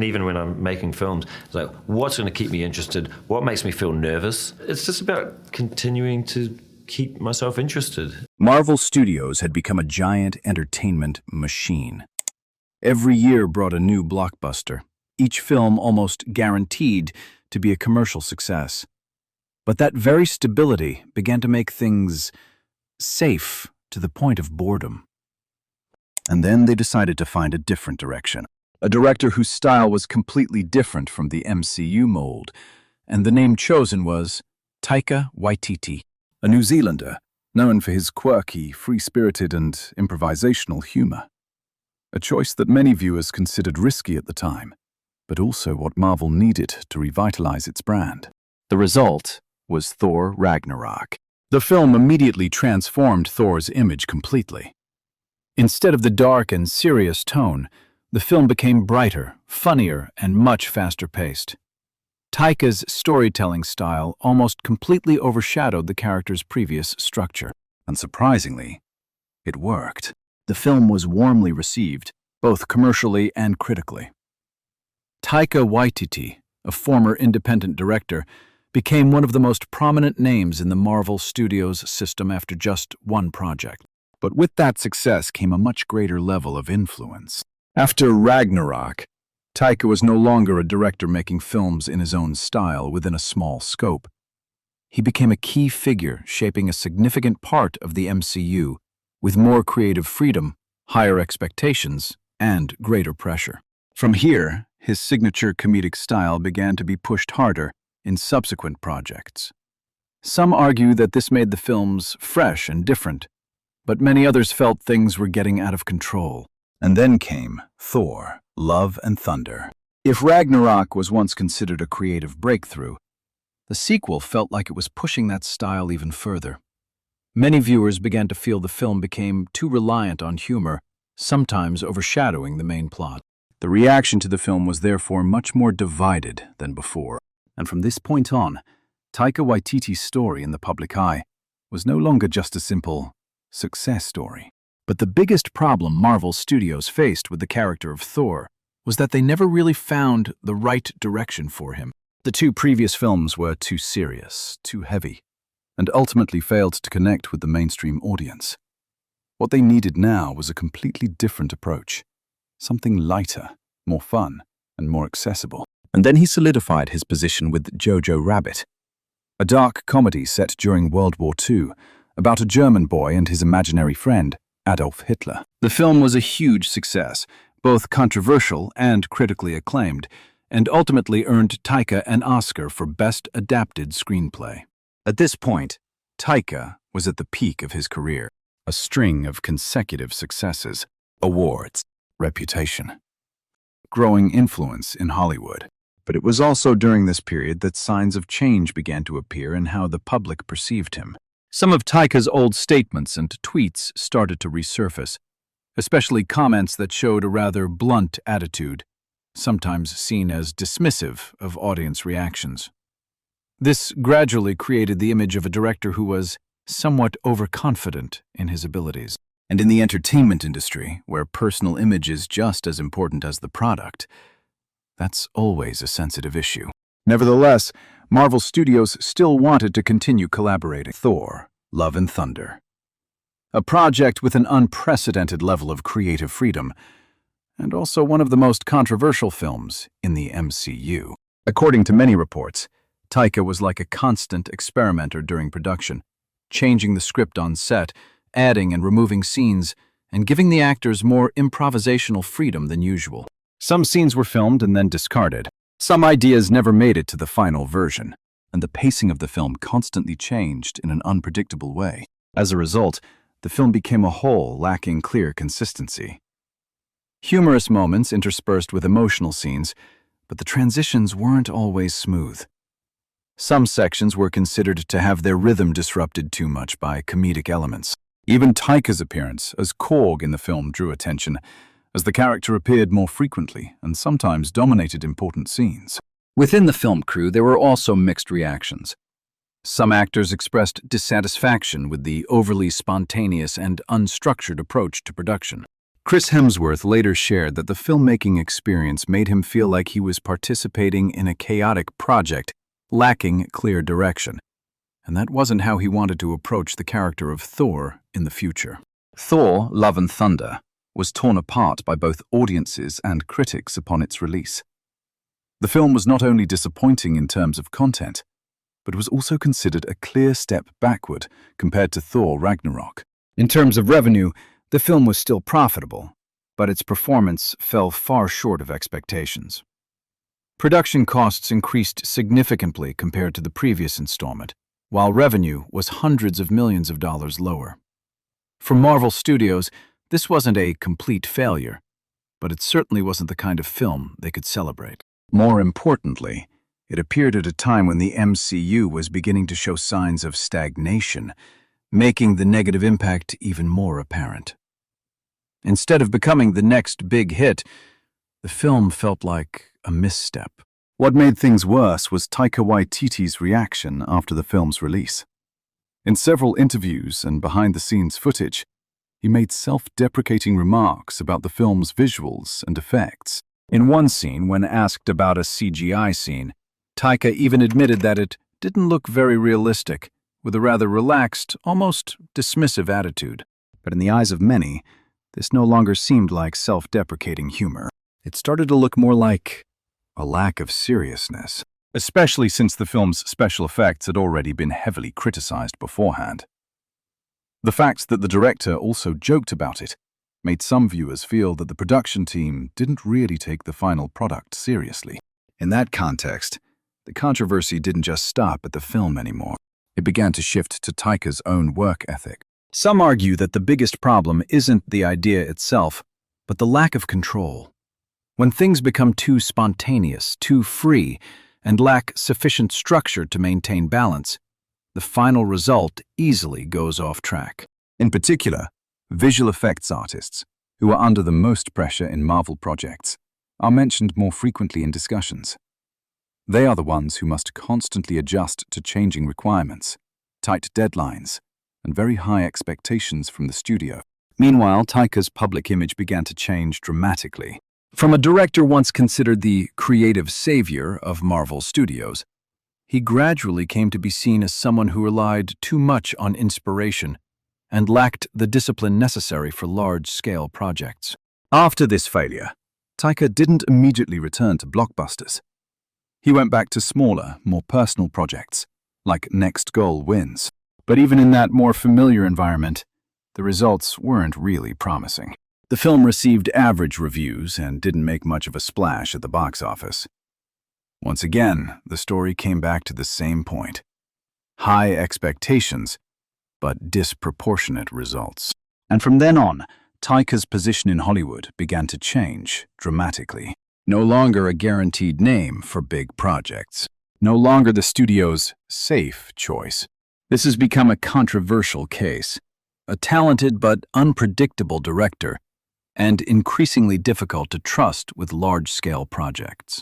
And even when I'm making films, it's like, what's going to keep me interested? What makes me feel nervous? It's just about continuing to keep myself interested. Marvel Studios had become a giant entertainment machine. Every year brought a new blockbuster, each film almost guaranteed to be a commercial success. But that very stability began to make things safe to the point of boredom. And then they decided to find a different direction. A director whose style was completely different from the MCU mold, and the name chosen was Taika Waititi, a New Zealander known for his quirky, free-spirited and improvisational humor. A choice that many viewers considered risky at the time, but also what Marvel needed to revitalize its brand. The result was Thor Ragnarok. The film immediately transformed Thor's image completely. Instead of the dark and serious tone, the film became brighter, funnier, and much faster-paced. Taika's storytelling style almost completely overshadowed the character's previous structure. Unsurprisingly, it worked. The film was warmly received, both commercially and critically. Taika Waititi, a former independent director, became one of the most prominent names in the Marvel Studios system after just one project. But with that success came a much greater level of influence. After Ragnarok, Taika was no longer a director making films in his own style within a small scope. He became a key figure shaping a significant part of the MCU, with more creative freedom, higher expectations, and greater pressure. From here, his signature comedic style began to be pushed harder in subsequent projects. Some argue that this made the films fresh and different, but many others felt things were getting out of control. And then came Thor, Love and Thunder. If Ragnarok was once considered a creative breakthrough, the sequel felt like it was pushing that style even further. Many viewers began to feel the film became too reliant on humor, sometimes overshadowing the main plot. The reaction to the film was therefore much more divided than before. And from this point on, Taika Waititi's story in the public eye was no longer just a simple success story. But the biggest problem Marvel Studios faced with the character of Thor was that they never really found the right direction for him. The two previous films were too serious, too heavy, and ultimately failed to connect with the mainstream audience. What they needed now was a completely different approach, something lighter, more fun, and more accessible. And then he solidified his position with Jojo Rabbit, a dark comedy set during World War II about a German boy and his imaginary friend, Adolf Hitler. The film was a huge success, both controversial and critically acclaimed, and ultimately earned Taika an Oscar for Best Adapted Screenplay. At this point, Taika was at the peak of his career. A string of consecutive successes, awards, reputation, growing influence in Hollywood. But it was also during this period that signs of change began to appear in how the public perceived him. Some of Taika's old statements and tweets started to resurface, especially comments that showed a rather blunt attitude, sometimes seen as dismissive of audience reactions. This gradually created the image of a director who was somewhat overconfident in his abilities. And in the entertainment industry, where personal image is just as important as the product, that's always a sensitive issue. Nevertheless, Marvel Studios still wanted to continue collaborating. Thor, Love and Thunder. A project with an unprecedented level of creative freedom, and also one of the most controversial films in the MCU. According to many reports, Taika was like a constant experimenter during production, changing the script on set, adding and removing scenes, and giving the actors more improvisational freedom than usual. Some scenes were filmed and then discarded. Some ideas never made it to the final version, and the pacing of the film constantly changed in an unpredictable way. As a result, the film became a whole lacking clear consistency. Humorous moments interspersed with emotional scenes, but the transitions weren't always smooth. Some sections were considered to have their rhythm disrupted too much by comedic elements. Even Taika's appearance as Korg in the film drew attention, as the character appeared more frequently and sometimes dominated important scenes. Within the film crew, there were also mixed reactions. Some actors expressed dissatisfaction with the overly spontaneous and unstructured approach to production. Chris Hemsworth later shared that the filmmaking experience made him feel like he was participating in a chaotic project, lacking clear direction. And that wasn't how he wanted to approach the character of Thor in the future. Thor: Love and Thunder was torn apart by both audiences and critics upon its release. The film was not only disappointing in terms of content, but was also considered a clear step backward compared to Thor: Ragnarok. In terms of revenue, the film was still profitable, but its performance fell far short of expectations. Production costs increased significantly compared to the previous installment, while revenue was hundreds of millions of dollars lower. For Marvel Studios, this wasn't a complete failure, but it certainly wasn't the kind of film they could celebrate. More importantly, it appeared at a time when the MCU was beginning to show signs of stagnation, making the negative impact even more apparent. Instead of becoming the next big hit, the film felt like a misstep. What made things worse was Taika Waititi's reaction after the film's release. In several interviews and behind-the-scenes footage, he made self-deprecating remarks about the film's visuals and effects. In one scene, when asked about a CGI scene, Taika even admitted that it didn't look very realistic, with a rather relaxed, almost dismissive attitude. But in the eyes of many, this no longer seemed like self-deprecating humor. It started to look more like a lack of seriousness, especially since the film's special effects had already been heavily criticized beforehand. The fact that the director also joked about it made some viewers feel that the production team didn't really take the final product seriously. In that context, the controversy didn't just stop at the film anymore. It began to shift to Taika's own work ethic. Some argue that the biggest problem isn't the idea itself, but the lack of control. When things become too spontaneous, too free, and lack sufficient structure to maintain balance, the final result easily goes off track. In particular, visual effects artists, who are under the most pressure in Marvel projects, are mentioned more frequently in discussions. They are the ones who must constantly adjust to changing requirements, tight deadlines, and very high expectations from the studio. Meanwhile, Taika's public image began to change dramatically. From a director once considered the creative savior of Marvel Studios, he gradually came to be seen as someone who relied too much on inspiration and lacked the discipline necessary for large-scale projects. After this failure, Taika didn't immediately return to blockbusters. He went back to smaller, more personal projects, like Next Goal Wins. But even in that more familiar environment, the results weren't really promising. The film received average reviews and didn't make much of a splash at the box office. Once again, the story came back to the same point. High expectations, but disproportionate results. And from then on, Taika's position in Hollywood began to change dramatically. No longer a guaranteed name for big projects. No longer the studio's safe choice. This has become a controversial case. A talented but unpredictable director, and increasingly difficult to trust with large-scale projects.